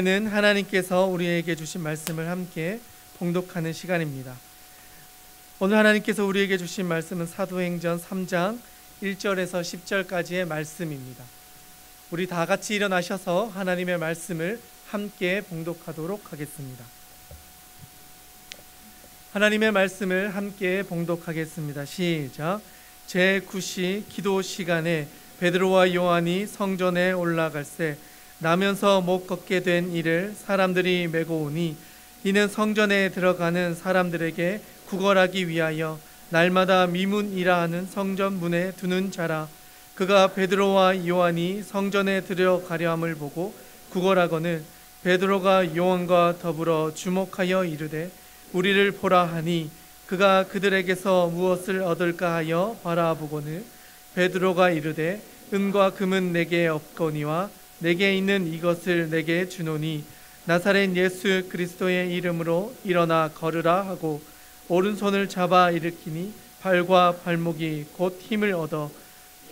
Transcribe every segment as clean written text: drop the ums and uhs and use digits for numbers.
는 하나님께서 우리에게 주신 말씀을 함께 봉독하는 시간입니다. 오늘 하나님께서 우리에게 주신 말씀은 사도행전 3장 1절에서 10절까지의 말씀입니다. 우리 다 같이 일어나셔서 하나님의 말씀을 함께 봉독하도록 하겠습니다. 하나님의 말씀을 함께 봉독하겠습니다. 시작. 제9시 기도 시간에 베드로와 요한이 성전에 올라갈새 나면서 못 걷게 된 이를 사람들이 메고 오니 이는 성전에 들어가는 사람들에게 구걸하기 위하여 날마다 미문이라 하는 성전 문에 두는 자라. 그가 베드로와 요한이 성전에 들어가려 함을 보고 구걸하거늘 베드로가 요한과 더불어 주목하여 이르되 우리를 보라 하니 그가 그들에게서 무엇을 얻을까 하여 바라보거늘 베드로가 이르되 은과 금은 내게 없거니와 내게 있는 이것을 내게 주노니 나사렛 예수 그리스도의 이름으로 일어나 걸으라 하고 오른손을 잡아 일으키니 발과 발목이 곧 힘을 얻어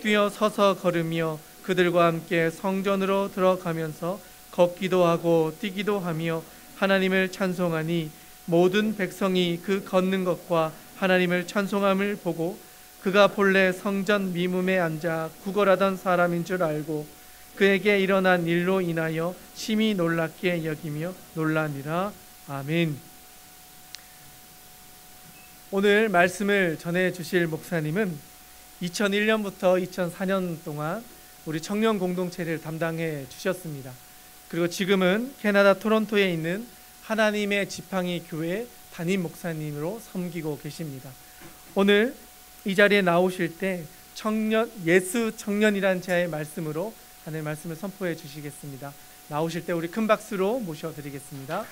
뛰어 서서 걸으며 그들과 함께 성전으로 들어가면서 걷기도 하고 뛰기도 하며 하나님을 찬송하니 모든 백성이 그 걷는 것과 하나님을 찬송함을 보고 그가 본래 성전 미문에 앉아 구걸하던 사람인 줄 알고 그에게 일어난 일로 인하여 심히 놀랍게 여기며 놀라니라. 아멘. 오늘 말씀을 전해 주실 목사님은 2001년부터 2004년 동안 우리 청년 공동체를 담당해 주셨습니다. 그리고 지금은 캐나다 토론토에 있는 하나님의 지팡이 교회 담임 목사님으로 섬기고 계십니다. 오늘 이 자리에 나오실 때 예수 청년이라는 제의 말씀으로 하나님의 말씀을 선포해 주시겠습니다. 나오실 때 우리 큰 박수로 모셔드리겠습니다.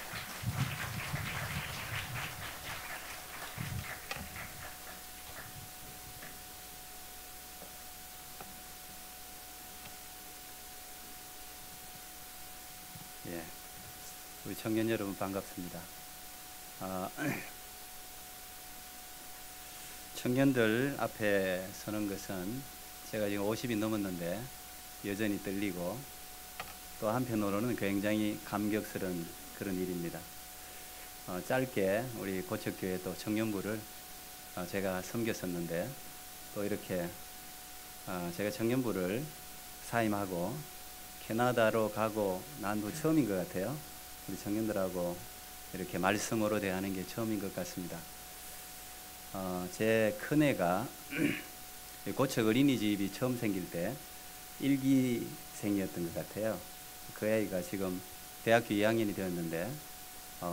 예, 우리 청년 여러분 반갑습니다. 청년들 앞에 서는 것은 제가 지금 50이 넘었는데 여전히 떨리고 또 한편으로는 굉장히 감격스러운 그런 일입니다. 짧게 우리 고척교회 또 청년부를 제가 섬겼었는데 또 이렇게 제가 청년부를 사임하고 캐나다로 가고 난 후 처음인 것 같아요. 우리 청년들하고 이렇게 말씀으로 대하는 게 처음인 것 같습니다. 제 큰애가 고척 어린이집이 처음 생길 때 1기생이었던 것 같아요. 그 아이가 지금 대학교 2학년이 되었는데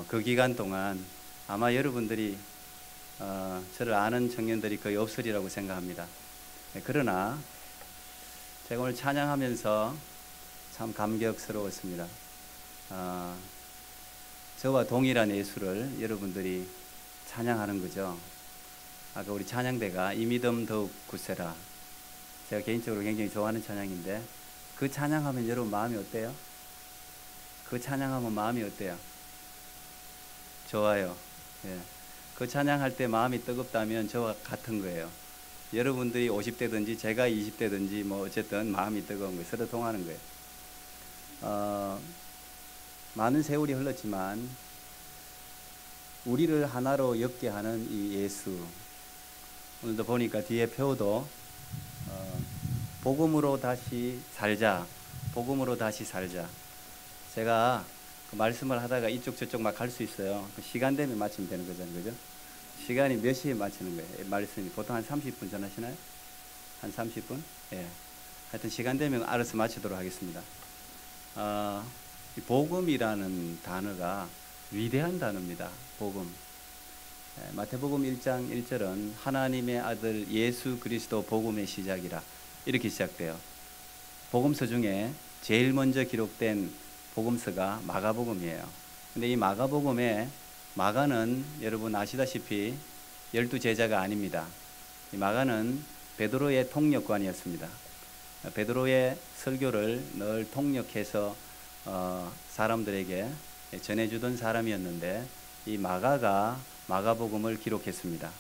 그 기간 동안 아마 여러분들이 저를 아는 청년들이 거의 없으리라고 생각합니다. 그러나 제가 오늘 찬양하면서 참 감격스러웠습니다. 저와 동일한 예수를 여러분들이 찬양하는 거죠. 아까 우리 찬양대가 이 믿음 더욱 굳세라, 제가 개인적으로 굉장히 좋아하는 찬양인데 그 찬양하면 여러분 마음이 어때요? 그 찬양하면 마음이 어때요? 좋아요. 예. 그 찬양할 때 마음이 뜨겁다면 저와 같은 거예요. 여러분들이 50대든지 제가 20대든지 뭐 어쨌든 마음이 뜨거운 거예요. 서로 통하는 거예요. 많은 세월이 흘렀지만 우리를 하나로 엮게 하는 이 예수, 오늘도 보니까 뒤에 표도 복음으로 다시 살자, 복음으로 다시 살자. 제가 그 말씀을 하다가 이쪽 저쪽 막 갈 수 있어요. 시간 되면 마치면 되는 거잖아요, 그죠? 시간이 몇 시에 마치는 거예요? 말씀이 보통 한 30분 전하시나요? 한 30분? 예. 하여튼 시간 되면 알아서 마치도록 하겠습니다. 이 복음이라는 단어가 위대한 단어입니다. 복음. 마태복음 1장 1절은 하나님의 아들 예수 그리스도 복음의 시작이라 이렇게 시작돼요. 복음서 중에 제일 먼저 기록된 복음서가 마가복음이에요. 근데 이 마가복음에 마가는 여러분 아시다시피 12제자가 아닙니다. 이 마가는 베드로의 통역관이었습니다. 베드로의 설교를 늘 통역해서 사람들에게 전해주던 사람이었는데 이 마가가 마가복음을 기록했습니다.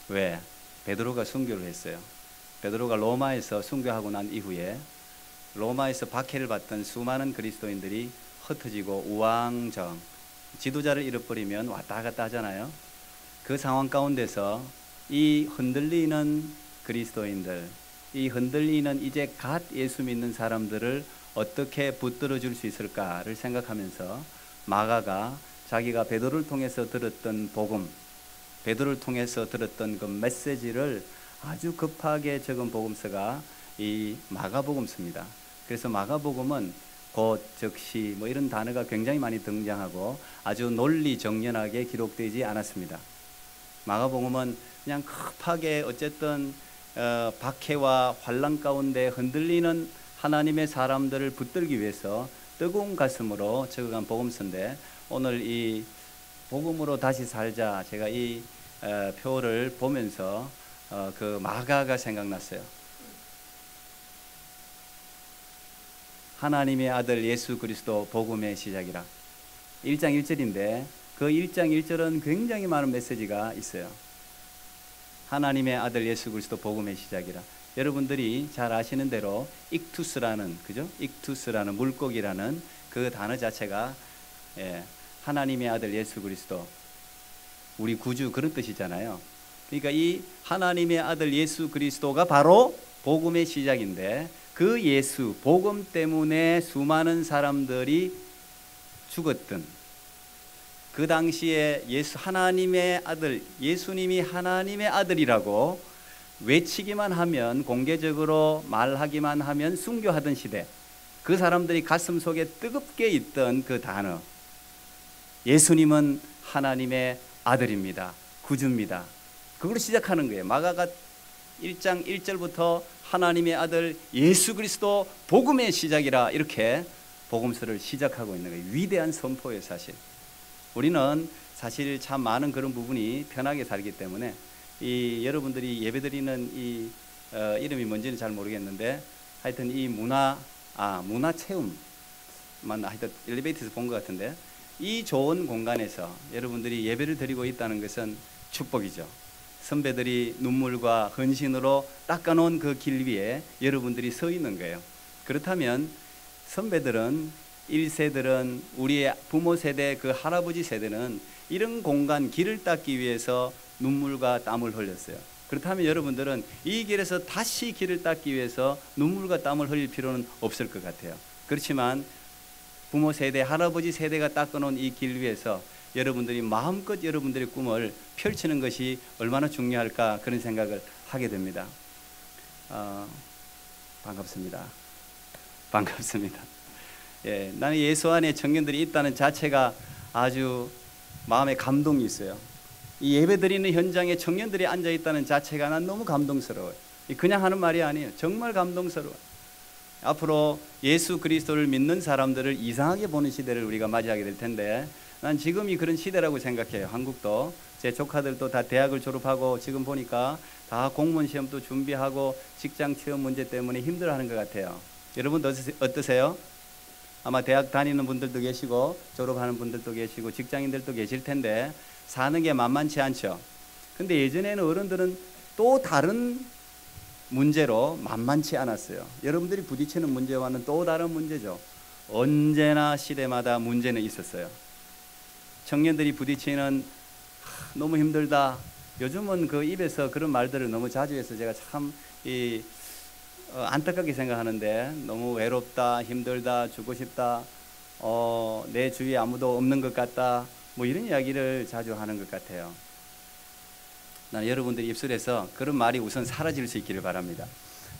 왜? 베드로가 순교를 했어요. 베드로가 로마에서 순교하고 난 이후에 로마에서 박해를 받던 수많은 그리스도인들이 흩어지고 우왕좌왕, 지도자를 잃어버리면 왔다 갔다 하잖아요. 그 상황 가운데서 이 흔들리는 그리스도인들, 이 흔들리는 이제 갓 예수 믿는 사람들을 어떻게 붙들어 줄 수 있을까를 생각하면서 마가가 자기가 베드로를 통해서 들었던 복음, 베드로를 통해서 들었던 그 메시지를 아주 급하게 적은 복음서가 이 마가복음서입니다. 그래서 마가복음은 곧, 즉시 뭐 이런 단어가 굉장히 많이 등장하고 아주 논리정연하게 기록되지 않았습니다. 마가복음은 그냥 급하게 어쨌든 박해와 환난 가운데 흔들리는 하나님의 사람들을 붙들기 위해서 뜨거운 가슴으로 적어간 복음서인데, 오늘 이 복음으로 다시 살자, 제가 이 표를 보면서 그 마가가 생각났어요. 하나님의 아들 예수 그리스도 복음의 시작이라. 1장 1절인데 그 1장 1절은 굉장히 많은 메시지가 있어요. 하나님의 아들 예수 그리스도 복음의 시작이라. 여러분들이 잘 아시는 대로 익투스라는, 그죠? 익투스라는 물고기라는 그 단어 자체가 하나님의 아들 예수 그리스도, 우리 구주, 그런 뜻이잖아요. 그러니까 이 하나님의 아들 예수 그리스도가 바로 복음의 시작인데, 그 예수, 복음 때문에 수많은 사람들이 죽었던 그 당시에 하나님의 아들, 예수님이 하나님의 아들이라고 외치기만 하면, 공개적으로 말하기만 하면 순교하던 시대, 그 사람들이 가슴 속에 뜨겁게 있던 그 단어, 예수님은 하나님의 아들입니다, 구주입니다, 그걸로 시작하는 거예요. 마가가 1장 1절부터 하나님의 아들 예수 그리스도 복음의 시작이라, 이렇게 복음서를 시작하고 있는 거예요. 위대한 선포예요. 사실 우리는 사실 참 많은 그런 부분이 편하게 살기 때문에, 이 여러분들이 예배드리는 이 이름이 뭔지는 잘 모르겠는데, 하여튼 이 문화 체험만, 하여튼 엘리베이터에서 본 것 같은데, 이 좋은 공간에서 여러분들이 예배를 드리고 있다는 것은 축복이죠. 선배들이 눈물과 헌신으로 닦아놓은 그 길 위에 여러분들이 서 있는 거예요. 그렇다면 선배들은, 1세들은, 우리의 부모 세대, 그 할아버지 세대는 이런 공간, 길을 닦기 위해서 눈물과 땀을 흘렸어요. 그렇다면 여러분들은 이 길에서 다시 길을 닦기 위해서 눈물과 땀을 흘릴 필요는 없을 것 같아요. 그렇지만 부모 세대, 할아버지 세대가 닦아놓은 이 길 위에서 여러분들이 마음껏 여러분들의 꿈을 펼치는 것이 얼마나 중요할까, 그런 생각을 하게 됩니다. 반갑습니다. 나는 예수 안에 청년들이 있다는 자체가 아주 마음에 감동이 있어요. 이 예배드리는 현장에 청년들이 앉아 있다는 자체가 난 너무 감동스러워요. 그냥 하는 말이 아니에요. 정말 감동스러워요. 앞으로 예수 그리스도를 믿는 사람들을 이상하게 보는 시대를 우리가 맞이하게 될 텐데, 난 지금이 그런 시대라고 생각해요. 한국도 제 조카들도 다 대학을 졸업하고 지금 보니까 다 공무원 시험도 준비하고 직장 취업 문제 때문에 힘들어하는 것 같아요. 여러분도 어떠세요? 아마 대학 다니는 분들도 계시고 졸업하는 분들도 계시고 직장인들도 계실 텐데, 사는 게 만만치 않죠. 근데 예전에는 어른들은 또 다른 문제로 만만치 않았어요. 여러분들이 부딪히는 문제와는 또 다른 문제죠. 언제나 시대마다 문제는 있었어요. 청년들이 부딪히는 너무 힘들다. 요즘은 그 입에서 그런 말들을 너무 자주 해서 제가 참 안타깝게 생각하는데, 너무 외롭다, 힘들다, 죽고 싶다, 내 주위에 아무도 없는 것 같다, 뭐 이런 이야기를 자주 하는 것 같아요. 나는 여러분들의 입술에서 그런 말이 우선 사라질 수 있기를 바랍니다.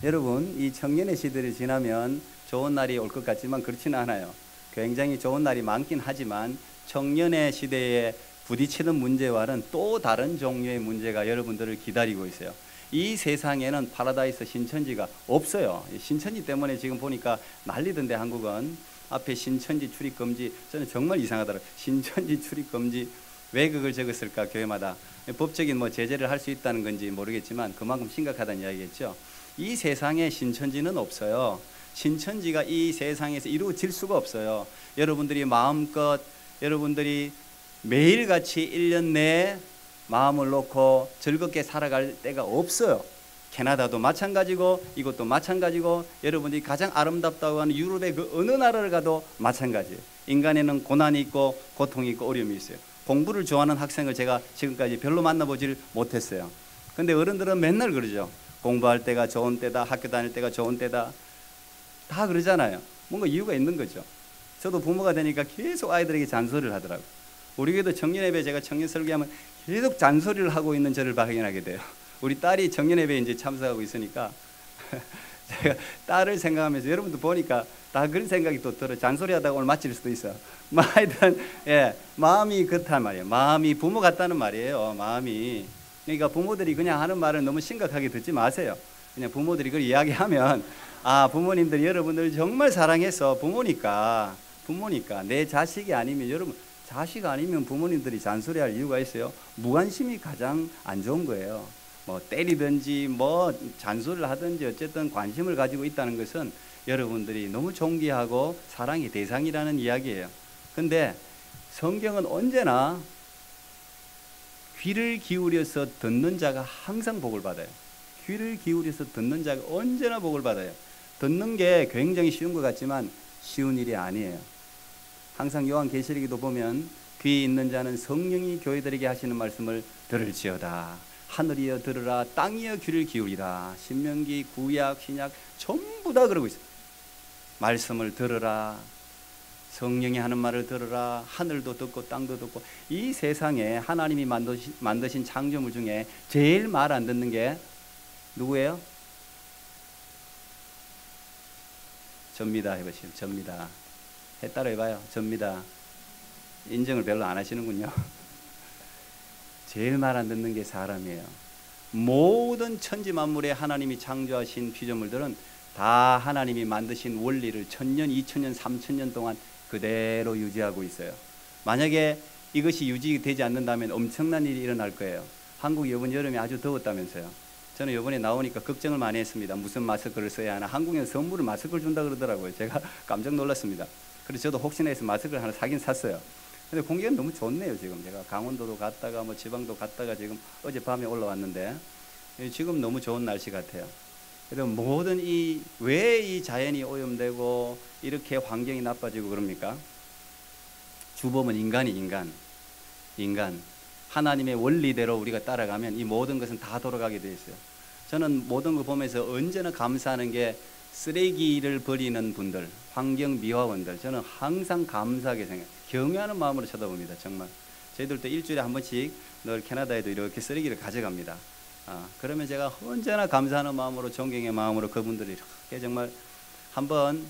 여러분, 이 청년의 시대를 지나면 좋은 날이 올 것 같지만 그렇지는 않아요. 굉장히 좋은 날이 많긴 하지만 청년의 시대에 부딪히는 문제와는 또 다른 종류의 문제가 여러분들을 기다리고 있어요. 이 세상에는 파라다이스 신천지가 없어요. 신천지 때문에 지금 보니까 난리던데, 한국은. 앞에 신천지 출입 금지, 저는 정말 이상하더라고요. 신천지 출입 금지, 왜 그걸 적었을까, 교회마다. 법적인 뭐 제재를 할 수 있다는 건지 모르겠지만 그만큼 심각하다는 이야기겠죠. 이 세상에 신천지는 없어요. 신천지가 이 세상에서 이루어질 수가 없어요. 여러분들이 마음껏, 여러분들이 매일같이 1년 내에 마음을 놓고 즐겁게 살아갈 때가 없어요. 캐나다도 마찬가지고 이것도 마찬가지고, 여러분들이 가장 아름답다고 하는 유럽의 그 어느 나라를 가도 마찬가지예요. 인간에는 고난이 있고 고통이 있고 어려움이 있어요. 공부를 좋아하는 학생을 제가 지금까지 별로 만나보질 못했어요. 근데 어른들은 맨날 그러죠. 공부할 때가 좋은 때다, 학교 다닐 때가 좋은 때다, 다 그러잖아요. 뭔가 이유가 있는 거죠. 저도 부모가 되니까 계속 아이들에게 잔소리를 하더라고요. 우리 교회도 청년예배 제가 청년 설교하면 계속 잔소리를 하고 있는 저를 발견하게 돼요. 우리 딸이 청년예배에 이제 참석하고 있으니까 제가 딸을 생각하면서, 여러분도 보니까 다 그런 생각이 또 들어. 잔소리하다가 오늘 마칠 수도 있어. 하여튼 마음이 그렇단 말이에요. 마음이 부모 같다는 말이에요. 마음이. 그러니까 부모들이 그냥 하는 말은 너무 심각하게 듣지 마세요. 그냥 부모들이 그걸 이야기하면, 아, 부모님들이 여러분들 정말 사랑해서 부모니까 내 자식이 아니면, 여러분 자식 아니면 부모님들이 잔소리할 이유가 있어요? 무관심이 가장 안 좋은 거예요. 뭐 때리든지 뭐 잔소리를 하든지 어쨌든 관심을 가지고 있다는 것은 여러분들이 너무 존귀하고 사랑의 대상이라는 이야기예요. 근데 성경은 언제나 귀를 기울여서 듣는 자가 항상 복을 받아요. 귀를 기울여서 듣는 자가 언제나 복을 받아요. 듣는 게 굉장히 쉬운 것 같지만 쉬운 일이 아니에요. 항상 요한계시록에도 보면 귀 있는 자는 성령이 교회들에게 하시는 말씀을 들을지어다. 하늘이여 들으라, 땅이여 귀를 기울이라. 신명기, 구약, 신약 전부 다 그러고 있어요. 말씀을 들으라, 성령이 하는 말을 들으라. 하늘도 듣고 땅도 듣고. 이 세상에 하나님이 만드신 창조물 중에 제일 말 안 듣는 게 누구예요? 접니다 해보시죠. 접니다. 해 따라 해봐요. 접니다. 인정을 별로 안 하시는군요. 제일 말 안 듣는 게 사람이에요. 모든 천지 만물에 하나님이 창조하신 피조물들은 다 하나님이 만드신 원리를 1000년, 2000년, 3000년 동안 그대로 유지하고 있어요. 만약에 이것이 유지되지 않는다면 엄청난 일이 일어날 거예요. 한국이 이번 여름에 아주 더웠다면서요. 저는 이번에 나오니까 걱정을 많이 했습니다. 무슨 마스크를 써야 하나. 한국에서 선물을 마스크를 준다 그러더라고요. 제가 깜짝 놀랐습니다. 그래서 저도 혹시나 해서 마스크를 하나 사긴 샀어요. 근데 공기가 너무 좋네요. 지금 제가 강원도도 갔다가 뭐 지방도 갔다가 지금 어젯밤에 올라왔는데 지금 너무 좋은 날씨 같아요. 그래서 모든 왜 이 자연이 오염되고 이렇게 환경이 나빠지고 그럽니까? 주범은 인간. 하나님의 원리대로 우리가 따라가면 이 모든 것은 다 돌아가게 돼 있어요. 저는 모든 거 보면서 언제나 감사하는 게 쓰레기를 버리는 분들, 환경 미화원들, 저는 항상 감사하게 경외하는 마음으로 쳐다봅니다. 정말 저희들도 일주일에 한 번씩 늘 캐나다에도 이렇게 쓰레기를 가져갑니다. 그러면 제가 언제나 감사하는 마음으로, 존경의 마음으로 그분들이 이렇게 정말 한번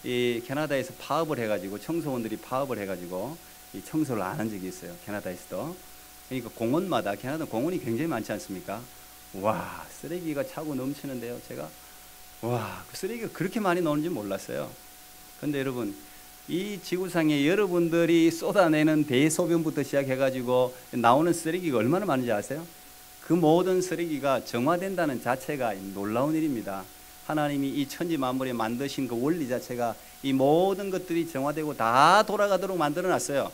이 캐나다에서 파업을 해가지고, 청소원들이 파업을 해가지고 이 청소를 안 한 적이 있어요. 캐나다에서도. 그러니까 공원마다, 캐나다 공원이 굉장히 많지 않습니까? 와, 쓰레기가 차고 넘치는데요. 제가 그 쓰레기가 그렇게 많이 나오는지 몰랐어요. 근데 여러분, 이 지구상에 여러분들이 쏟아내는 대소변부터 시작해가지고 나오는 쓰레기가 얼마나 많은지 아세요? 그 모든 쓰레기가 정화된다는 자체가 놀라운 일입니다. 하나님이 이 천지 만물에 만드신 그 원리 자체가 이 모든 것들이 정화되고 다 돌아가도록 만들어 놨어요.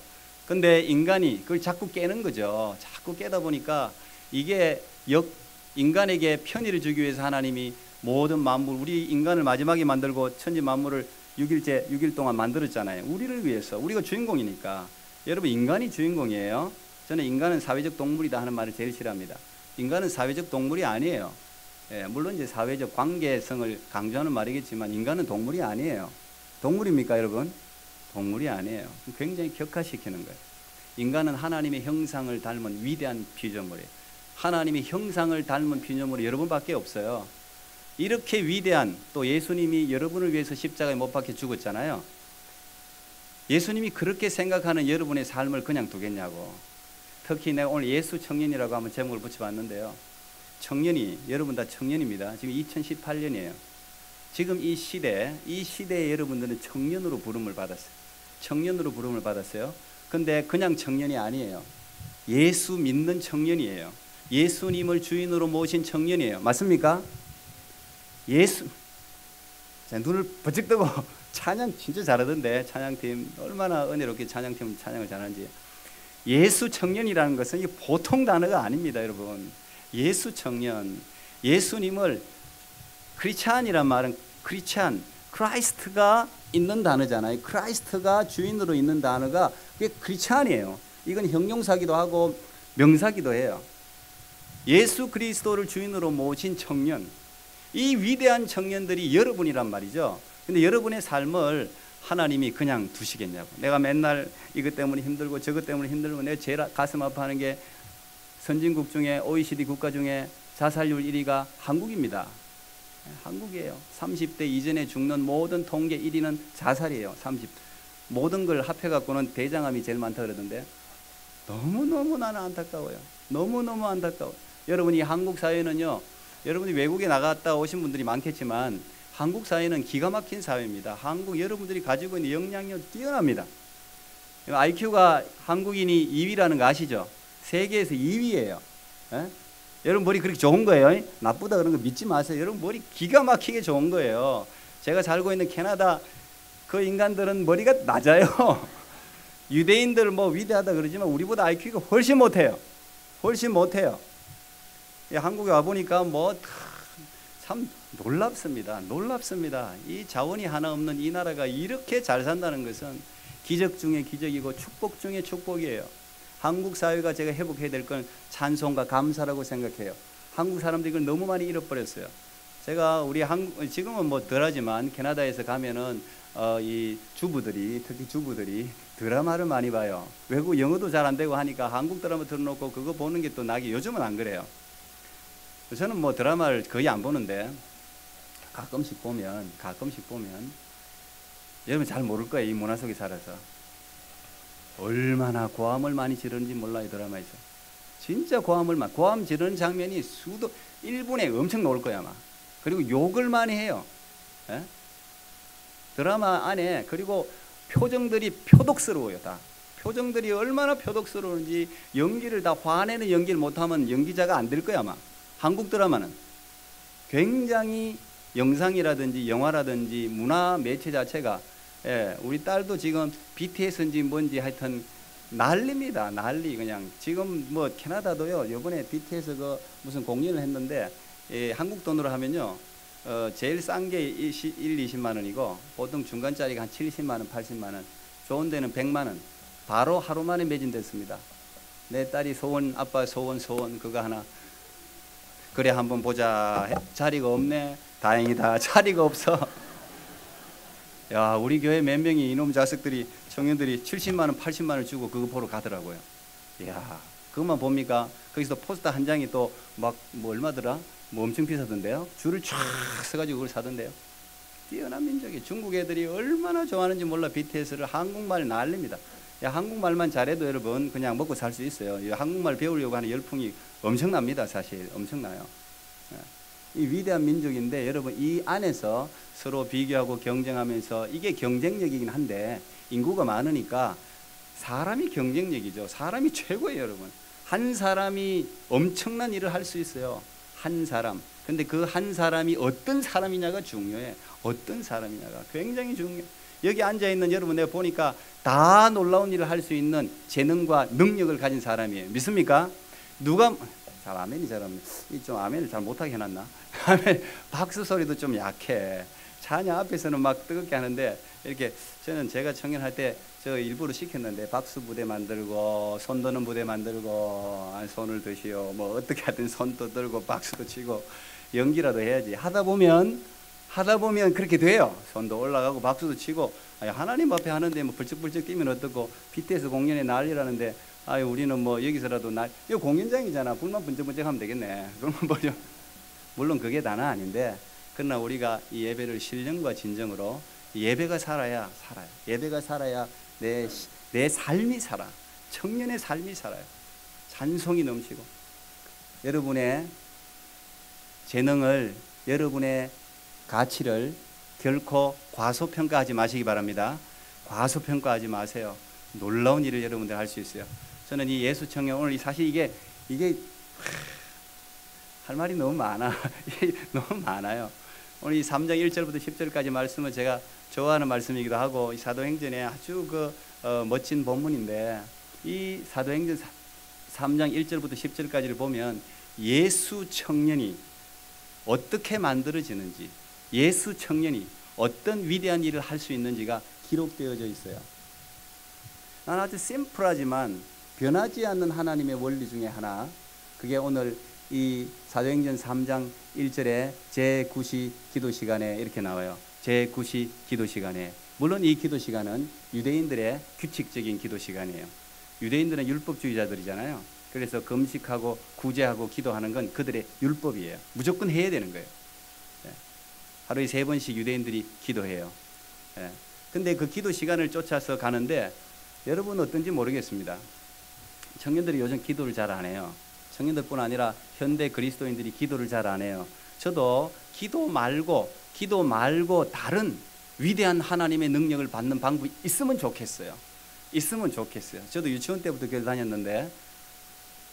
근데 인간이 그걸 자꾸 깨는 거죠. 자꾸 깨다 보니까 이게 인간에게 편의를 주기 위해서 하나님이 모든 만물, 우리 인간을 마지막에 만들고 천지 만물을 6일 동안 만들었잖아요. 우리를 위해서. 우리가 주인공이니까. 여러분, 인간이 주인공이에요. 저는 인간은 사회적 동물이다 하는 말을 제일 싫어합니다. 인간은 사회적 동물이 아니에요. 물론 이제 사회적 관계성을 강조하는 말이겠지만 인간은 동물이 아니에요. 동물입니까, 여러분? 동물이 아니에요. 굉장히 격화시키는 거예요. 인간은 하나님의 형상을 닮은 위대한 피조물이에요. 하나님의 형상을 닮은 피조물이 여러분밖에 없어요. 이렇게 위대한, 또 예수님이 여러분을 위해서 십자가에 못 박혀 죽었잖아요. 예수님이 그렇게 생각하는 여러분의 삶을 그냥 두겠냐고. 특히 내가 오늘 예수 청년이라고 한번 제목을 붙여봤는데요. 청년이, 여러분 다 청년입니다. 지금 2018년이에요. 지금 이 시대에 여러분들은 청년으로 부름을 받았어요. 청년으로 부름을 받았어요. 근데 그냥 청년이 아니에요. 예수 믿는 청년이에요. 예수님을 주인으로 모신 청년이에요. 맞습니까? 자, 눈을 번쩍 뜨고 찬양 진짜 잘하던데, 찬양팀 얼마나 은혜롭게 찬양팀 찬양을 잘하는지. 예수 청년이라는 것은 이 보통 단어가 아닙니다, 여러분. 예수 청년, 예수님을, 크리스찬이란 말은 크리스찬, 크라이스트가 있는 단어잖아요. 크라이스트가 주인으로 있는 단어가 그게 크리스찬이에요. 이건 형용사기도 하고 명사기도 해요. 예수 그리스도를 주인으로 모신 청년, 이 위대한 청년들이 여러분이란 말이죠. 근데 여러분의 삶을 하나님이 그냥 두시겠냐고. 내가 맨날 이것 때문에 힘들고 저것 때문에 힘들고 내가 제일 가슴 아파하는 게 선진국 중에 OECD 국가 중에 자살률 1위가 한국입니다. 한국이에요. 30대 이전에 죽는 모든 통계 1위는 자살이에요. 모든 걸 합해갖고는 대장암이 제일 많다 그러던데 너무너무 나는 안타까워요. 너무너무 안타까워요. 여러분이 한국 사회는요, 여러분이 외국에 나갔다 오신 분들이 많겠지만 한국 사회는 기가 막힌 사회입니다. 한국 여러분들이 가지고 있는 영향력 뛰어납니다. IQ가 한국인이 2위라는 거 아시죠? 세계에서 2위예요. 에? 여러분 머리 그렇게 좋은 거예요? 나쁘다 그런 거 믿지 마세요. 여러분 머리 기가 막히게 좋은 거예요. 제가 살고 있는 캐나다 그 인간들은 머리가 낮아요. 유대인들 뭐 위대하다 그러지만 우리보다 IQ가 훨씬 못해요. 훨씬 못해요. 한국에 와보니까 뭐 참 놀랍습니다. 놀랍습니다. 이 자원이 하나 없는 이 나라가 이렇게 잘 산다는 것은 기적 중에 기적이고 축복 중에 축복이에요. 한국 사회가 제가 회복해야 될 건 찬송과 감사라고 생각해요. 한국 사람들이 이걸 너무 많이 잃어버렸어요. 제가 우리 지금은 뭐 덜하지만 캐나다에서 가면은 이 주부들이, 특히 주부들이 드라마를 많이 봐요. 외국 영어도 잘 안 되고 하니까 한국 드라마 틀어놓고 그거 보는 게 또 낙이. 요즘은 안 그래요. 저는 뭐 드라마를 거의 안 보는데 가끔씩 보면 여러분 잘 모를 거예요. 이 문화 속에 살아서 얼마나 고함을 많이 지르는지 몰라요. 드라마에서 진짜 고함 지르는 장면이 1분에 엄청 나올 거야 아마. 그리고 욕을 많이 해요. 에? 드라마 안에. 그리고 표정들이 표독스러워요. 다 표정들이 얼마나 표독스러운지. 연기를 다 화내는 연기를 못하면 연기자가 안 될 거야 아마. 한국 드라마는 굉장히 영상이라든지 영화라든지 문화 매체 자체가, 우리 딸도 지금 BTS인지 뭔지 하여튼 난리입니다. 난리. 그냥 지금 뭐 캐나다도요, 이번에 BTS 그 무슨 공연을 했는데 한국 돈으로 하면요, 제일 싼 게 20만 원이고 보통 중간짜리가 한 70만 원, 80만 원, 좋은 데는 100만 원. 바로 하루 만에 매진됐습니다. 내 딸이 소원, 아빠 소원 그거 하나. 그래 한번 보자. 자리가 없네. 다행이다. 자리가 없어. 야, 우리 교회 몇 명이 이놈 자식들이, 청년들이 70만 원, 80만 원 주고 그거 보러 가더라고요. 이야, 그것만 봅니까? 거기서 포스터 한 장이 또 막 뭐 얼마더라? 뭐 엄청 비싸던데요. 줄을 쫙 서가지고 그걸 사던데요. 뛰어난 민족이. 중국 애들이 얼마나 좋아하는지 몰라. BTS를 한국말 난립니다. 야, 한국말만 잘해도 여러분 그냥 먹고 살 수 있어요. 한국말 배우려고 하는 열풍이 엄청납니다. 사실 엄청나요. 이 위대한 민족인데 여러분 이 안에서 서로 비교하고 경쟁하면서, 이게 경쟁력이긴 한데 인구가 많으니까 사람이 경쟁력이죠. 사람이 최고예요. 여러분 한 사람이 엄청난 일을 할 수 있어요. 한 사람. 근데 그 한 사람이 어떤 사람이냐가 중요해. 어떤 사람이냐가 굉장히 중요해. 여기 앉아있는 여러분 내가 보니까 다 놀라운 일을 할 수 있는 재능과 능력을 가진 사람이에요. 믿습니까? 누가 잘 아멘이 잘 없네. 좀 아멘을 잘 못하게 해놨나? 아멘. 박수 소리도 좀 약해. 자녀 앞에서는 막 뜨겁게 하는데, 이렇게 저는 제가 청년할 때 저 일부러 시켰는데 박수 부대 만들고 손 드는 부대 만들고, 손을 드시오 뭐 어떻게 하든 손도 들고 박수도 치고 연기라도 해야지. 하다 보면 그렇게 돼요. 손도 올라가고 박수도 치고. 하나님 앞에 하는데 뭐 불쩍불쩍 뛰면 어떻고. BTS 공연에 난리라는데 우리는 뭐 여기서라도 이거 공연장이잖아. 불만 번쩍번쩍 하면 되겠네. 그러면 뭐죠? 물론 그게 다는 아닌데, 그러나 우리가 이 예배를 신령과 진정으로, 예배가 살아야 살아요. 예배가 살아야 내 삶이 살아. 청년의 삶이 살아요. 찬송이 넘치고. 여러분의 재능을, 여러분의 가치를 결코 과소평가하지 마시기 바랍니다. 과소평가하지 마세요. 놀라운 일을 여러분들 할 수 있어요. 저는 이 예수 청년, 오늘 사실 이게 할 말이 너무 많아. 너무 많아요. 오늘 이 3장 1절부터 10절까지 말씀은 제가 좋아하는 말씀이기도 하고, 이 사도행전에 아주 멋진 본문인데, 이 사도행전 3장 1절부터 10절까지를 보면 예수 청년이 어떻게 만들어지는지, 예수 청년이 어떤 위대한 일을 할 수 있는지가 기록되어져 있어요. 난 아주 심플하지만 변하지 않는 하나님의 원리 중에 하나, 그게 오늘 이 사도행전 3장 1절에 제9시 기도 시간에 이렇게 나와요. 제9시 기도 시간에. 물론 이 기도 시간은 유대인들의 규칙적인 기도 시간이에요. 유대인들은 율법주의자들이잖아요. 그래서 금식하고 구제하고 기도하는 건 그들의 율법이에요. 무조건 해야 되는 거예요. 하루에 3번씩 유대인들이 기도해요. 근데 그 기도 시간을 쫓아서 가는데 여러분 어떤지 모르겠습니다. 청년들이 요즘 기도를 잘 안 해요. 청년들뿐 아니라 현대 그리스도인들이 기도를 잘 안 해요. 저도 기도 말고 다른 위대한 하나님의 능력을 받는 방법이 있으면 좋겠어요. 저도 유치원 때부터 교회 다녔는데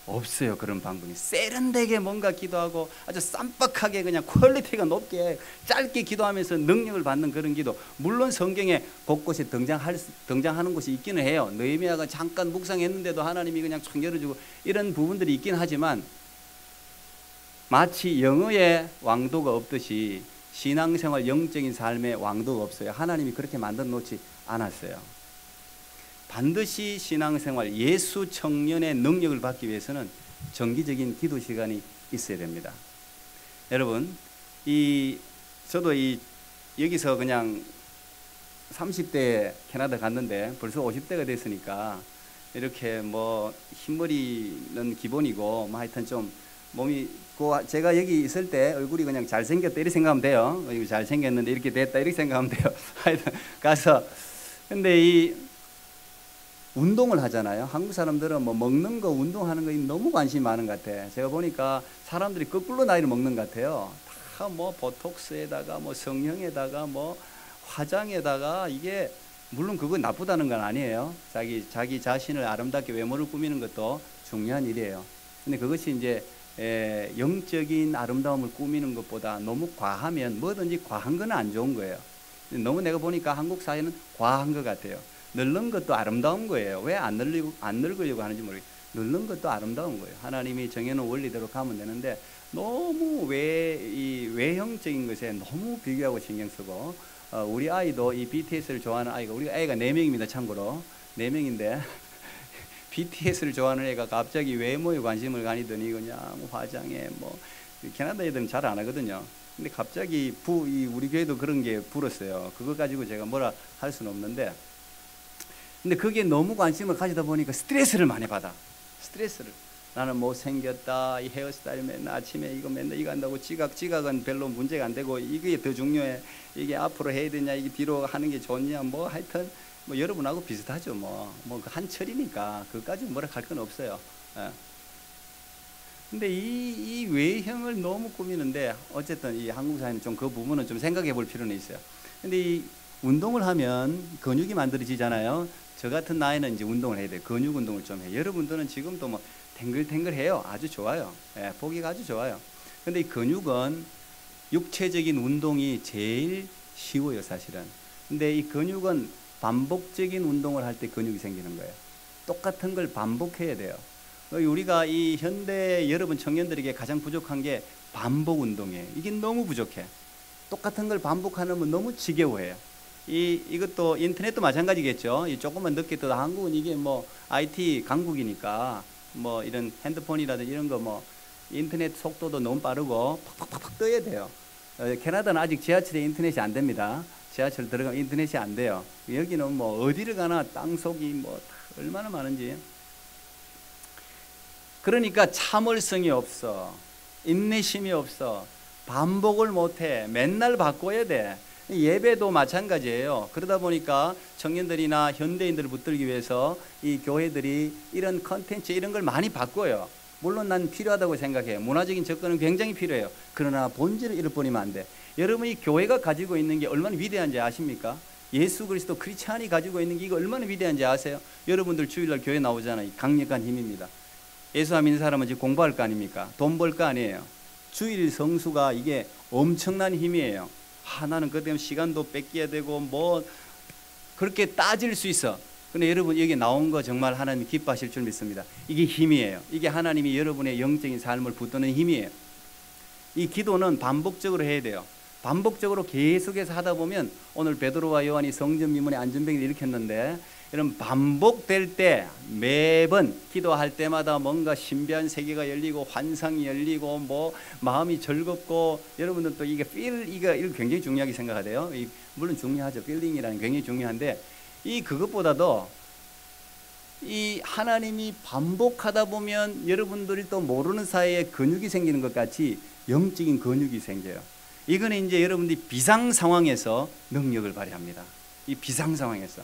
없어요. 그런 방법이. 세련되게 뭔가 기도하고 아주 쌈박하게 그냥 퀄리티가 높게 짧게 기도하면서 능력을 받는 그런 기도, 물론 성경에 곳곳에 등장하는 곳이 있기는 해요. 느헤미야가 잠깐 묵상했는데도 하나님이 그냥 촥 열어주고 이런 부분들이 있긴 하지만 마치 영어의 왕도가 없듯이 신앙생활 영적인 삶의 왕도가 없어요. 하나님이 그렇게 만들어 놓지 않았어요. 반드시 신앙생활 예수 청년의 능력을 받기 위해서는 정기적인 기도 시간이 있어야 됩니다. 여러분, 저도 여기서 그냥 30대에 캐나다 갔는데 벌써 50대가 됐으니까 이렇게 뭐 흰머리는 기본이고 뭐 하여튼 좀 몸이, 제가 여기 있을 때 얼굴이 그냥 잘생겼다 이렇게 생각하면 돼요. 잘생겼는데 이렇게 됐다 이렇게 생각하면 돼요. 하여튼 가서, 근데 운동을 하잖아요. 한국 사람들은 뭐 먹는 거, 운동하는 거 너무 관심이 많은 것 같아. 제가 보니까 사람들이 거꾸로 나이를 먹는 것 같아요. 다 뭐 보톡스에다가 뭐 성형에다가 뭐 화장에다가, 이게 물론 그거 나쁘다는 건 아니에요. 자기 자신을 아름답게 외모를 꾸미는 것도 중요한 일이에요. 근데 그것이 이제 영적인 아름다움을 꾸미는 것보다 너무 과하면, 뭐든지 과한 건 안 좋은 거예요. 너무 내가 보니까 한국 사회는 과한 것 같아요. 늙는 것도 아름다운 거예요. 왜 안 늙으려고 하는지 모르겠어요. 늙는 것도 아름다운 거예요. 하나님이 정해놓은 원리대로 가면 되는데 너무 외형적인 것에 너무 비교하고 신경 쓰고, 우리 아이도 이 BTS를 좋아하는 아이가, 우리 아이가 4명입니다. 참고로 4명인데 BTS를 좋아하는 애가 갑자기 외모에 관심을 가니더니 그냥 화장에 뭐, 캐나다 애들은 잘 안 하거든요. 근데 갑자기 우리 교회도 그런 게 불었어요. 그거 가지고 제가 뭐라 할 수는 없는데, 근데 그게 너무 관심을 가지다 보니까 스트레스를 많이 받아. 스트레스를. 나는 못생겼다, 이 헤어스타일 맨날 아침에 맨날 이거 한다고, 지각은 별로 문제가 안 되고, 이게 더 중요해. 이게 앞으로 해야 되냐, 이게 뒤로 하는 게 좋냐, 뭐 하여튼 뭐 여러분하고 비슷하죠. 뭐 한철이니까 그것까지 뭐라 할 건 없어요. 근데 이 외형을 너무 꾸미는데, 어쨌든 이 한국 사회는 좀 그 부분은 좀 생각해 볼 필요는 있어요. 근데 이 운동을 하면 근육이 만들어지잖아요. 저 같은 나이는 이제 운동을 해야 돼요. 근육 운동을 좀 해요. 여러분들은 지금도 뭐 탱글탱글해요. 아주 좋아요. 보기가 아주 좋아요. 근데 이 근육은 육체적인 운동이 제일 쉬워요, 사실은. 근데 이 근육은 반복적인 운동을 할 때 근육이 생기는 거예요. 똑같은 걸 반복해야 돼요. 우리가 이 현대 여러분 청년들에게 가장 부족한 게 반복 운동이에요. 이게 너무 부족해. 똑같은 걸 반복하면 너무 지겨워해요. 이것도 인터넷도 마찬가지겠죠. 조금만 늦게 떠도, 한국은 이게 뭐 IT 강국이니까 뭐 이런 핸드폰이라든지 이런 거 뭐 인터넷 속도도 너무 빠르고 팍팍팍 떠야 돼요. 캐나다는 아직 지하철에 인터넷이 안 됩니다. 지하철 들어가면 인터넷이 안 돼요. 여기는 뭐 어디를 가나 땅속이 뭐 얼마나 많은지. 그러니까 참을성이 없어. 인내심이 없어. 반복을 못해. 맨날 바꿔야 돼. 예배도 마찬가지예요. 그러다 보니까 청년들이나 현대인들을 붙들기 위해서 이 교회들이 이런 컨텐츠, 이런 걸 많이 바꿔요. 물론 난 필요하다고 생각해요. 문화적인 접근은 굉장히 필요해요. 그러나 본질을 잃어버리면 안 돼. 여러분이 교회가 가지고 있는 게 얼마나 위대한지 아십니까? 예수 그리스도 크리스찬이 가지고 있는 게 이거 얼마나 위대한지 아세요? 여러분들 주일날 교회 나오잖아요. 강력한 힘입니다. 예수 안 믿는 사람은 지금 공부할 거 아닙니까? 돈 벌 거 아니에요. 주일 성수가 이게 엄청난 힘이에요. 나는 그 때문에 시간도 뺏겨야 되고 뭐 그렇게 따질 수 있어. 근데 여러분 여기 나온 거 정말 하나님 기뻐하실 줄 믿습니다. 이게 힘이에요. 이게 하나님이 여러분의 영적인 삶을 붙드는 힘이에요. 이 기도는 반복적으로 해야 돼요. 반복적으로 계속해서 하다 보면 오늘 베드로와 요한이 성전 미문에 안전병을 일으켰는데 이런 반복될 때 매번 기도할 때마다 뭔가 신비한 세계가 열리고 환상이 열리고 뭐 마음이 즐겁고 여러분들 또 이게 이거 굉장히 중요하게 생각하대요. 물론 중요하죠. 필링이라는 게 굉장히 중요한데 그것보다도 이 하나님이 반복하다 보면 여러분들이 또 모르는 사이에 근육이 생기는 것 같이 영적인 근육이 생겨요. 이거는 이제 여러분들이 비상 상황에서 능력을 발휘합니다. 이 비상 상황에서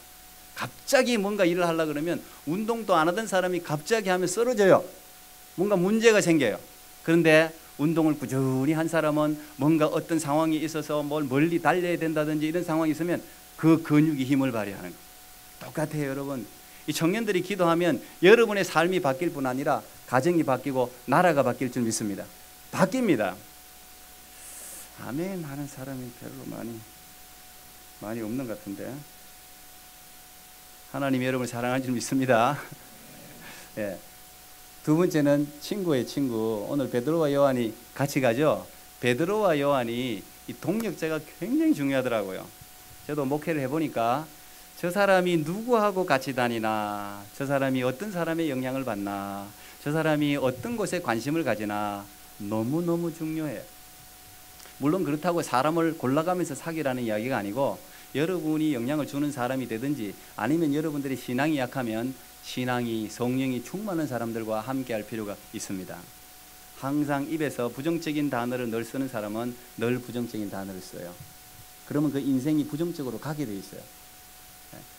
갑자기 뭔가 일을 하려고 그러면 운동도 안 하던 사람이 갑자기 하면 쓰러져요. 뭔가 문제가 생겨요. 그런데 운동을 꾸준히 한 사람은 뭔가 어떤 상황이 있어서 뭘 멀리 달려야 된다든지 이런 상황이 있으면 그 근육이 힘을 발휘하는 거예요. 똑같아요, 여러분. 이 청년들이 기도하면 여러분의 삶이 바뀔 뿐 아니라 가정이 바뀌고 나라가 바뀔 줄 믿습니다. 바뀝니다. 아멘 하는 사람이 별로 많이 없는 것 같은데 하나님이 여러분을 사랑할 줄 믿습니다. 예. 두 번째는 친구의 친구. 오늘 베드로와 요한이 같이 가죠. 베드로와 요한이 이 동력자가 굉장히 중요하더라고요. 저도 목회를 해보니까 저 사람이 누구하고 같이 다니나, 저 사람이 어떤 사람의 영향을 받나, 저 사람이 어떤 곳에 관심을 가지나 너무너무 중요해요. 물론 그렇다고 사람을 골라가면서 사귀라는 이야기가 아니고 여러분이 영향을 주는 사람이 되든지 아니면 여러분들이 신앙이 약하면 신앙이 성령이 충만한 사람들과 함께 할 필요가 있습니다. 항상 입에서 부정적인 단어를 늘 쓰는 사람은 늘 부정적인 단어를 써요. 그러면 그 인생이 부정적으로 가게 돼 있어요.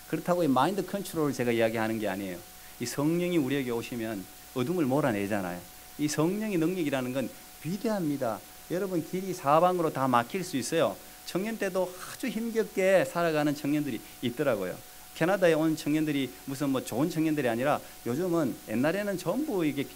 그렇다고 이 마인드 컨트롤을 제가 이야기하는 게 아니에요. 이 성령이 우리에게 오시면 어둠을 몰아내잖아요. 이 성령의 능력이라는 건 위대합니다. 여러분 길이 사방으로 다 막힐 수 있어요. 청년 때도 아주 힘겹게 살아가는 청년들이 있더라고요. 캐나다에 온 청년들이 무슨 뭐 좋은 청년들이 아니라 요즘은 옛날에는 전부 이게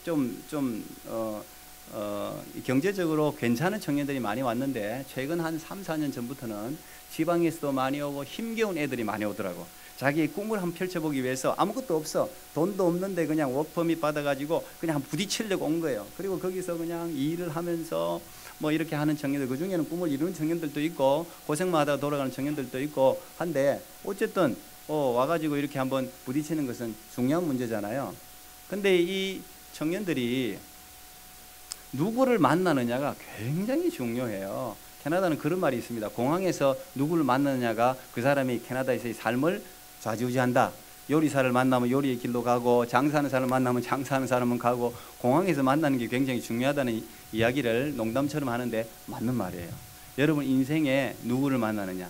경제적으로 괜찮은 청년들이 많이 왔는데 최근 한 3, 4년 전부터는 지방에서도 많이 오고 힘겨운 애들이 많이 오더라고. 자기의 꿈을 한번 펼쳐보기 위해서 아무것도 없어. 돈도 없는데 그냥 워크퍼밋 받아가지고 그냥 부딪히려고 온 거예요. 그리고 거기서 그냥 일을 하면서 뭐 이렇게 하는 청년들, 그 중에는 꿈을 이루는 청년들도 있고 고생만 하다가 돌아가는 청년들도 있고 한데 어쨌든 와가지고 이렇게 한번 부딪히는 것은 중요한 문제잖아요. 근데 이 청년들이 누구를 만나느냐가 굉장히 중요해요. 캐나다는 그런 말이 있습니다. 공항에서 누구를 만나느냐가 그 사람이 캐나다에서의 삶을 좌지우지한다. 요리사를 만나면 요리의 길로 가고 장사하는 사람을 만나면 장사하는 사람은 가고 공항에서 만나는 게 굉장히 중요하다는 이야기를 농담처럼 하는데 맞는 말이에요. 여러분 인생에 누구를 만나느냐,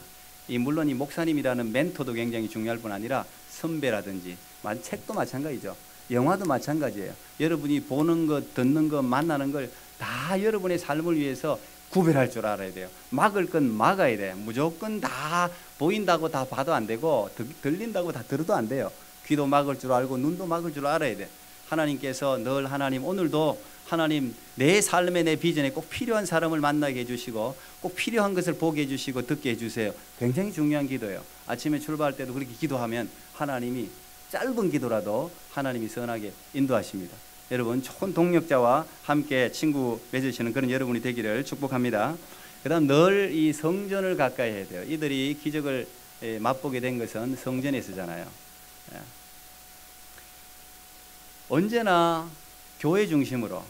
물론 이 목사님이라는 멘토도 굉장히 중요할 뿐 아니라 선배라든지 책도 마찬가지죠. 영화도 마찬가지예요. 여러분이 보는 것, 듣는 것, 만나는 걸 다 여러분의 삶을 위해서 구별할 줄 알아야 돼요. 막을 건 막아야 돼요. 무조건 다 보인다고 다 봐도 안 되고 들린다고 다 들어도 안 돼요. 귀도 막을 줄 알고 눈도 막을 줄 알아야 돼. 하나님께서 늘 하나님 오늘도 하나님 내 삶의 내 비전에 꼭 필요한 사람을 만나게 해주시고 꼭 필요한 것을 보게 해주시고 듣게 해주세요. 굉장히 중요한 기도예요. 아침에 출발할 때도 그렇게 기도하면 하나님이 짧은 기도라도 하나님이 선하게 인도하십니다. 여러분 좋은 동력자와 함께 친구 맺으시는 그런 여러분이 되기를 축복합니다. 그 다음 늘 이 성전을 가까이 해야 돼요. 이들이 기적을 맛보게 된 것은 성전에서잖아요. 언제나 교회 중심으로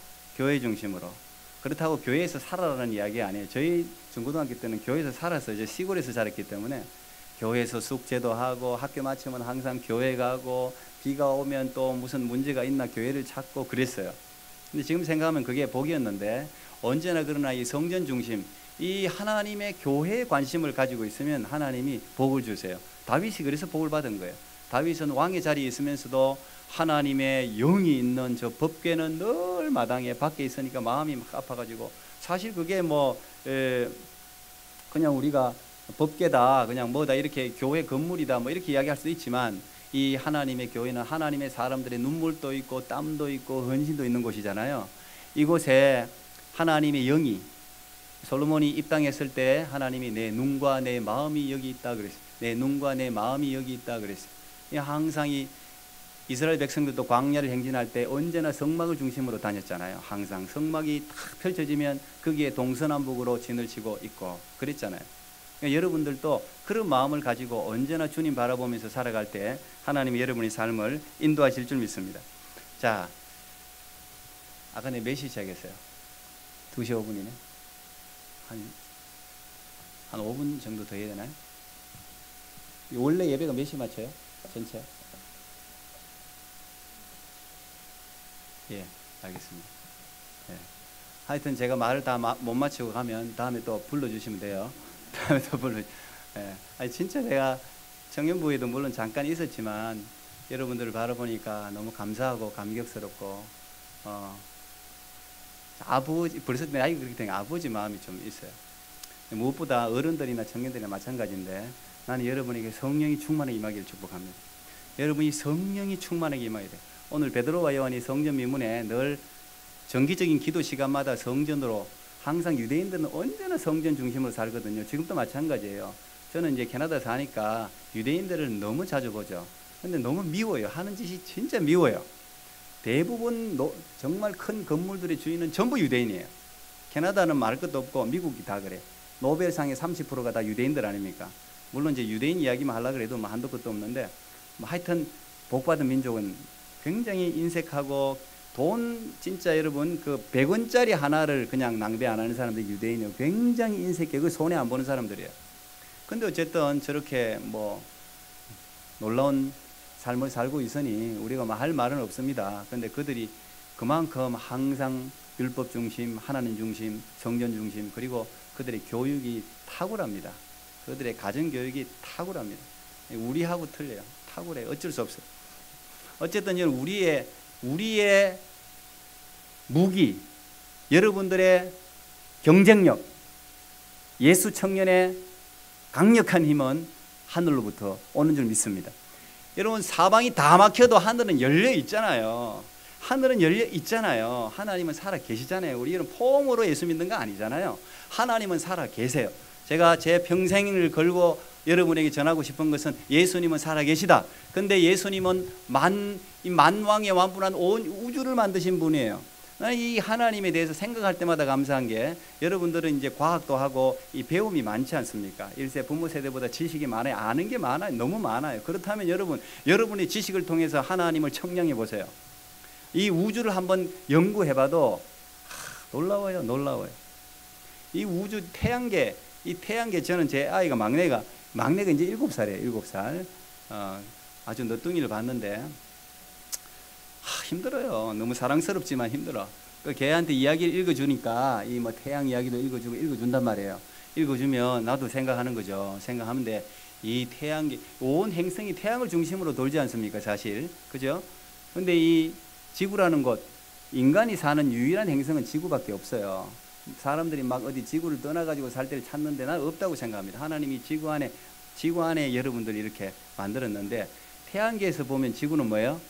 그렇다고 교회에서 살아라는 이야기 아니에요. 저희 중고등학교 때는 교회에서 살아서 이제 시골에서 자랐기 때문에 교회에서 숙제도 하고 학교 마치면 항상 교회 가고 비가 오면 또 무슨 문제가 있나 교회를 찾고 그랬어요. 근데 지금 생각하면 그게 복이었는데 언제나 그러나 이 성전 중심 이 하나님의 교회에 관심을 가지고 있으면 하나님이 복을 주세요. 다윗이 그래서 복을 받은 거예요. 다윗은 왕의 자리에 있으면서도 하나님의 영이 있는 저 법궤는 늘 마당에 밖에 있으니까 마음이 막 아파가지고 사실 그게 그냥 우리가 법궤다 그냥 뭐다 이렇게 교회 건물이다 뭐 이렇게 이야기할 수도 있지만 이 하나님의 교회는 하나님의 사람들의 눈물도 있고 땀도 있고 헌신도 있는 곳이잖아요. 이곳에 하나님의 영이 솔로몬이 입당했을 때 하나님이 내 눈과 내 마음이 여기 있다 그랬어요. 내 눈과 내 마음이 여기 있다 그랬어요. 항상 이 이스라엘 백성들도 광야를 행진할 때 언제나 성막을 중심으로 다녔잖아요. 항상 성막이 탁 펼쳐지면 거기에 동서남북으로 진을 치고 있고 그랬잖아요. 그러니까 여러분들도 그런 마음을 가지고 언제나 주님 바라보면서 살아갈 때 하나님이 여러분의 삶을 인도하실 줄 믿습니다. 자, 아까 내 몇 시 시작했어요? 2시 5분이네. 한 5분 정도 더 해야 되나요? 원래 예배가 몇 시 맞춰요? 전체? 예, 알겠습니다. 예. 하여튼 제가 말을 다 못 맞추고 가면 다음에 또 불러주시면 돼요. 다음에 또 예. 아니 진짜 제가 청년부에도 물론 잠깐 있었지만 여러분들을 바라보니까 너무 감사하고 감격스럽고 아버지, 벌써 나이가 그렇게 되니까 아버지 마음이 좀 있어요. 무엇보다 어른들이나 청년들이나 마찬가지인데 나는 여러분에게 성령이 충만하게 임하기를 축복합니다. 여러분이 성령이 충만하게 임하게 돼요. 오늘 베드로와 요한이 성전 미문에 늘 정기적인 기도 시간마다 성전으로 항상 유대인들은 언제나 성전 중심으로 살거든요. 지금도 마찬가지예요. 저는 이제 캐나다 사니까 유대인들을 너무 자주 보죠. 근데 너무 미워요. 하는 짓이 진짜 미워요. 대부분 정말 큰 건물들의 주인은 전부 유대인이에요. 캐나다는 말할 것도 없고 미국이 다 그래. 노벨상의 30%가 다 유대인들 아닙니까? 물론 이제 유대인 이야기만 하려고 해도 뭐 한도 끝도 없는데 하여튼 복받은 민족은 굉장히 인색하고 돈 진짜 여러분 그 100원짜리 하나를 그냥 낭비 안 하는 사람들이 유대인이에요. 굉장히 인색해. 그 손해 안 보는 사람들이에요. 근데 어쨌든 저렇게 뭐 놀라운 삶을 살고 있으니 우리가 뭐 할 말은 없습니다. 근데 그들이 그만큼 항상 율법 중심, 하나님 중심, 성전 중심, 그리고 그들의 교육이 탁월합니다. 그들의 가정 교육이 탁월합니다. 우리하고 틀려요. 탁월해요. 어쩔 수 없어요. 어쨌든 우리의 무기, 여러분들의 경쟁력, 예수 청년의 강력한 힘은 하늘로부터 오는 줄 믿습니다. 여러분 사방이 다 막혀도 하늘은 열려 있잖아요. 하늘은 열려 있잖아요. 하나님은 살아 계시잖아요. 우리는 폼으로 예수 믿는 거 아니잖아요. 하나님은 살아 계세요. 제가 제 평생을 걸고 여러분에게 전하고 싶은 것은 예수님은 살아 계시다. 근데 예수님은 만왕의 완분한 온 우주를 만드신 분이에요. 나는 이 하나님에 대해서 생각할 때마다 감사한 게 여러분들은 이제 과학도 하고 이 배움이 많지 않습니까? 1세 부모 세대보다 지식이 많아요. 아는 게 많아요. 너무 많아요. 그렇다면 여러분의 지식을 통해서 하나님을 청량해 보세요. 이 우주를 한번 연구해봐도 놀라워요. 놀라워요. 이 우주 태양계, 이 태양계 저는 제 아이가 막내가 이제 7살이에요. 7살. 아주 늦둥이를 봤는데 힘들어요. 너무 사랑스럽지만 힘들어. 그 걔한테 이야기를 읽어주니까 이 뭐 태양 이야기도 읽어주고 읽어준단 말이에요. 읽어주면 나도 생각하는 거죠. 생각하는데 이 태양계 온 행성이 태양을 중심으로 돌지 않습니까? 사실 그죠? 근데 이 지구라는 곳 인간이 사는 유일한 행성은 지구밖에 없어요. 사람들이 막 어디 지구를 떠나가지고 살 때를 찾는데 난 없다고 생각합니다. 하나님이 지구 안에 여러분들이 이렇게 만들었는데 태양계에서 보면 지구는 뭐예요?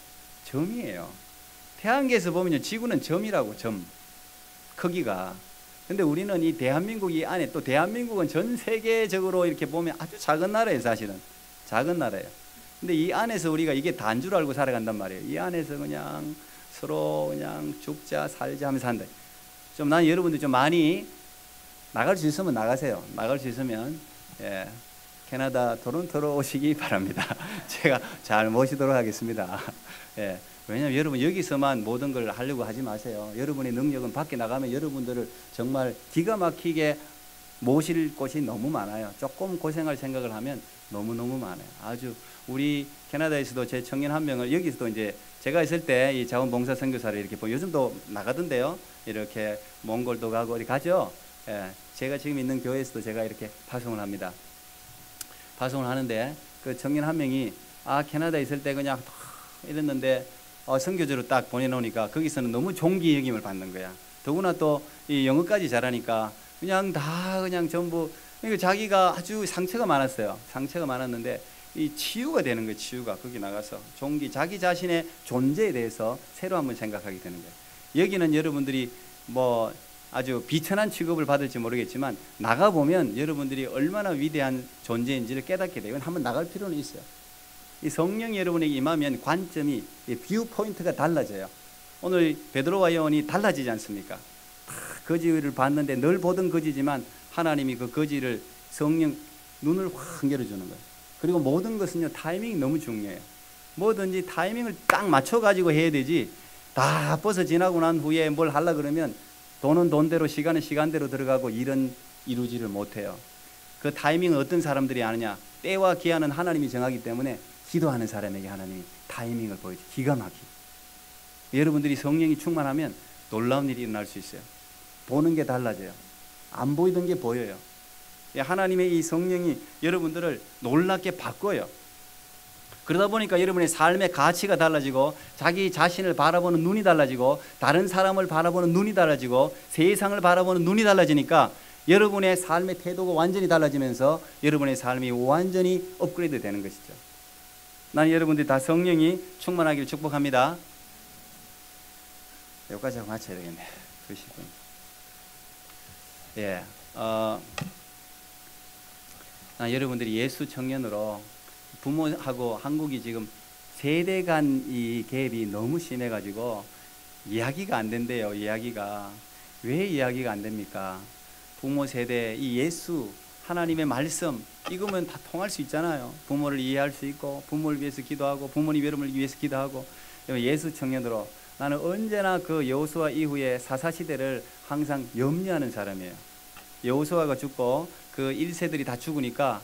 점이에요. 태양계에서 보면 지구는 점이라고 점 크기가. 근데 우리는 이 대한민국이 안에 또 대한민국은 전 세계적으로 이렇게 보면 아주 작은 나라예요. 사실은 작은 나라예요. 근데 이 안에서 우리가 이게 다인 줄 알고 살아간단 말이에요. 이 안에서 그냥 서로 그냥 죽자 살자 하면서 산다. 좀 난 여러분들 좀 많이 나갈 수 있으면 나가세요. 나갈 수 있으면 캐나다 토론토로 오시기 바랍니다. 제가 잘 모시도록 하겠습니다. 왜냐하면 여러분 여기서만 모든 걸 하려고 하지 마세요. 여러분의 능력은 밖에 나가면 여러분들을 정말 기가 막히게 모실 곳이 너무 많아요. 조금 고생할 생각을 하면 너무너무 많아요. 아주 우리 캐나다에서도 제 청년 한 명을 여기서도 이제 제가 있을 때 이 자원봉사 선교사를 이렇게 요즘도 나가던데요. 이렇게 몽골도 가고 어디 가죠. 제가 지금 있는 교회에서도 제가 이렇게 파송을 합니다. 파송을 하는데 그 청년 한 명이 캐나다에 있을 때 그냥 이랬는데 선교지로 딱 보내놓으니까 거기서는 너무 존귀 여김을 받는 거야. 더구나 또 이 영어까지 잘하니까 그냥 다 그냥 전부 자기가 아주 상처가 많았어요. 상처가 많았는데 이 치유가 되는 거예요. 치유가 거기 나가서 자기 자신의 존재에 대해서 새로 한번 생각하게 되는 거예요. 여기는 여러분들이 뭐 아주 비천한 취급을 받을지 모르겠지만 나가보면 여러분들이 얼마나 위대한 존재인지를 깨닫게 돼요. 한번 나갈 필요는 있어요. 이 성령이 여러분에게 임하면 관점이, 뷰 포인트가 달라져요. 오늘 베드로와 요한이 달라지지 않습니까? 다 거지를 봤는데 늘 보던 거지지만 하나님이 그 거지를 성령 눈을 확 열어주는 거예요. 그리고 모든 것은요, 타이밍이 너무 중요해요. 뭐든지 타이밍을 딱 맞춰가지고 해야 되지, 다 벌써 지나고 난 후에 뭘 하려 그러면 돈은 돈대로 시간은 시간대로 들어가고 일은 이루지를 못해요. 그 타이밍은 어떤 사람들이 아느냐? 때와 기한은 하나님이 정하기 때문에 기도하는 사람에게 하나님이 타이밍을 보여줘. 기가 막히게. 여러분들이 성령이 충만하면 놀라운 일이 일어날 수 있어요. 보는 게 달라져요. 안 보이던 게 보여요. 하나님의 이 성령이 여러분들을 놀랍게 바꿔요. 그러다 보니까 여러분의 삶의 가치가 달라지고, 자기 자신을 바라보는 눈이 달라지고, 다른 사람을 바라보는 눈이 달라지고, 세상을 바라보는 눈이 달라지니까 여러분의 삶의 태도가 완전히 달라지면서 여러분의 삶이 완전히 업그레이드 되는 것이죠. 나는 여러분들이 다 성령이 충만하기를 축복합니다. 여기까지 하고 마쳐야 되겠네. 2시간. 예. 여러분들이 예수 청년으로 부모하고 한국이 지금 세대 간 이 갭이 너무 심해가지고 이야기가 안 된대요. 이야기가. 왜 이야기가 안 됩니까? 부모 세대, 이 예수, 하나님의 말씀, 이거면 다 통할 수 있잖아요. 부모를 이해할 수 있고, 부모를 위해서 기도하고, 부모님 여러분을 위해서 기도하고. 예수 청년으로 나는 언제나 그 여호수아 이후에 사사시대를 항상 염려하는 사람이에요. 여호수아가 죽고 그 1세들이 다 죽으니까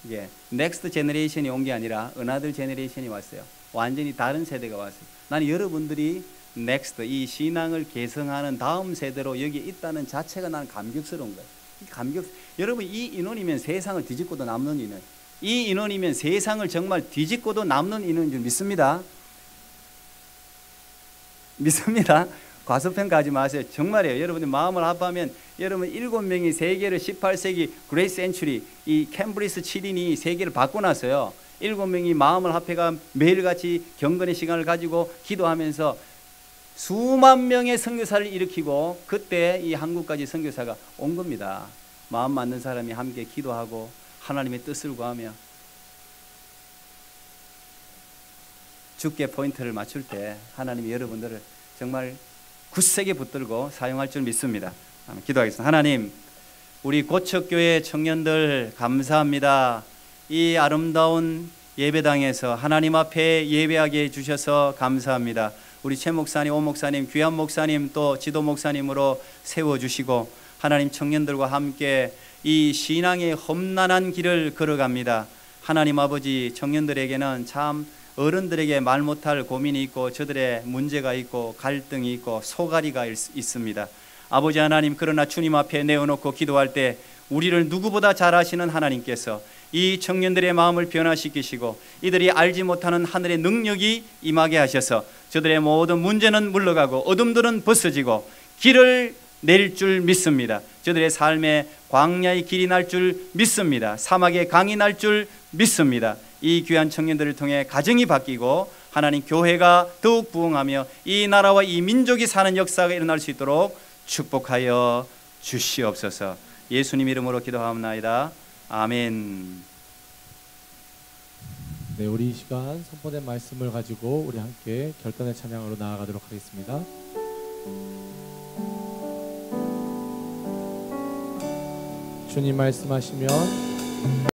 이게 넥스트 제너레이션이 온 게 아니라 어나더 제너레이션이 왔어요. 완전히 다른 세대가 왔어요. 나는 여러분들이 넥스트, 이 신앙을 계승하는 다음 세대로 여기에 있다는 자체가 나는 감격스러운 거예요. 여러분, 이 인원이면 세상을 뒤집고도 남는 인원, 이 인원이면 세상을 정말 뒤집고도 남는 인원인 줄 믿습니다. 믿습니다. 과소평가하지 마세요. 정말이에요. 여러분들 마음을 아파하면 여러분 7명이 세계를 18세기 그레이스 엔츄리, 이 캠브리스 7인이 세계를 바꿔놨어요. 7명이 마음을 합해가 매일같이 경건의 시간을 가지고 기도하면서 수만 명의 선교사를 일으키고, 그때 이 한국까지 선교사가 온 겁니다. 마음 맞는 사람이 함께 기도하고 하나님의 뜻을 구하며 주께 포인트를 맞출 때 하나님이 여러분들을 정말 굳세게 붙들고 사용할 줄 믿습니다. 기도하겠습니다. 하나님, 우리 고척교회 청년들 감사합니다. 이 아름다운 예배당에서 하나님 앞에 예배하게 해주셔서 감사합니다. 우리 최 목사님, 오 목사님, 귀한 목사님, 또 지도 목사님으로 세워주시고 하나님 청년들과 함께 이 신앙의 험난한 길을 걸어갑니다. 하나님 아버지, 청년들에게는 참 어른들에게 말 못할 고민이 있고, 저들의 문제가 있고, 갈등이 있고, 소갈이가 있습니다. 아버지 하나님, 그러나 주님 앞에 내어놓고 기도할 때 우리를 누구보다 잘 아시는 하나님께서 이 청년들의 마음을 변화시키시고 이들이 알지 못하는 하늘의 능력이 임하게 하셔서 저들의 모든 문제는 물러가고 어둠들은 벗어지고 길을 낼 줄 믿습니다. 저들의 삶에 광야의 길이 날 줄 믿습니다. 사막의 강이 날 줄 믿습니다. 이 귀한 청년들을 통해 가정이 바뀌고 하나님 교회가 더욱 부흥하며 이 나라와 이 민족이 사는 역사가 일어날 수 있도록 축복하여 주시옵소서. 예수님 이름으로 기도하옵나이다. 아멘. 네, 우리 이 시간 선포된 말씀을 가지고 우리 함께 결단의 찬양으로 나아가도록 하겠습니다. 주님 말씀하시면